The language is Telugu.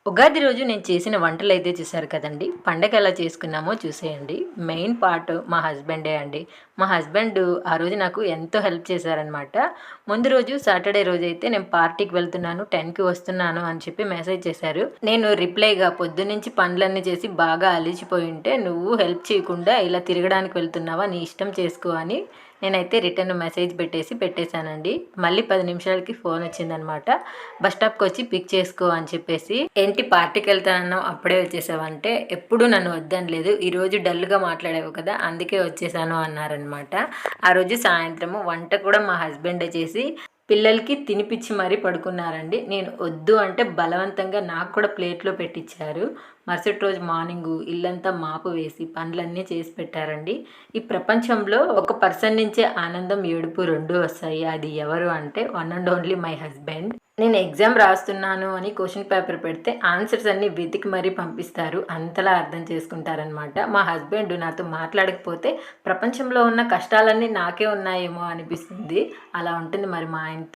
ఉగాది రోజు నేను చేసిన వంటలైతే చూసారు కదండీ! పండగ ఎలా చేసుకున్నామో చూసేయండి. మెయిన్ పార్ట్ మా హస్బెండే అండి. మా హస్బెండ్ ఆ రోజు నాకు ఎంతో హెల్ప్ చేశారనమాట. ముందు రోజు సాటర్‌డే రోజైతే నేను పార్టీకి వెళ్తున్నాను, 10కి వస్తున్నాను అని చెప్పి మెసేజ్ చేశారు. నేను రిప్లైగా పొద్దున్నుంచి పనులన్నీ చేసి బాగా అలిసిపోయుంటే, "నువ్వు హెల్ప్ చేయకుండా ఇలా తిరగడానికి వెళ్తున్నావా? నీ ఇష్టం చేసుకో" అని నేనైతే రిటర్న్ మెసేజ్ పెట్టేశానండి. మళ్ళీ 10 నిమిషాలకి ఫోనొచ్చిందనమాట. బస్ స్టాప్‌కొచ్చి పిక్ చేసుకో అని చెప్పేసి. "ఏంటి పార్టీకెళ్తానన్నావు అప్పుడే వచ్చేసావంటే, ఎప్పుడూ నన్ను వద్దనలేదు. ఈరోజు డల్‌గా మాట్లాడావు కదా! అందుకే వచ్చేసాను" అన్నారనమాట. ఆ రోజు సాయంత్రము వంట కూడా మా హస్బెండే చేసి పిల్లలకి తినిపిచ్చి మరీ పడుకున్నారండి. నేను వద్దు అంటే బలవంతంగా నాకు కూడా ప్లేట్‌లో పెట్టిచ్చారు. మరుసటి రోజు మార్నింగు ఇల్లంతా మాపు వేసి పనులన్నీ చేసి పెట్టారండి. ఈ ప్రపంచంలో ఒక పర్సన్ నుంచే ఆనందం, ఏడుపు 2 వస్తాయి. అది ఎవరు అంటే one and only my husband. నేను ఎగ్జామ్ రాస్తున్నాను అని క్వెషన్ పేపర్ పెడితే ఆన్సర్స్ అన్నీ వెతికి మరీ పంపిస్తారు. అంతలా అర్థం చేసుకుంటారనమాట. మా హస్బెండ్ నాతో మాట్లాడకపోతే ప్రపంచంలో ఉన్న కష్టాలన్నీ నాకే ఉన్నాయేమో అనిపిస్తుంది. అలా ఉంటుంది మరి మా ఆయనతో.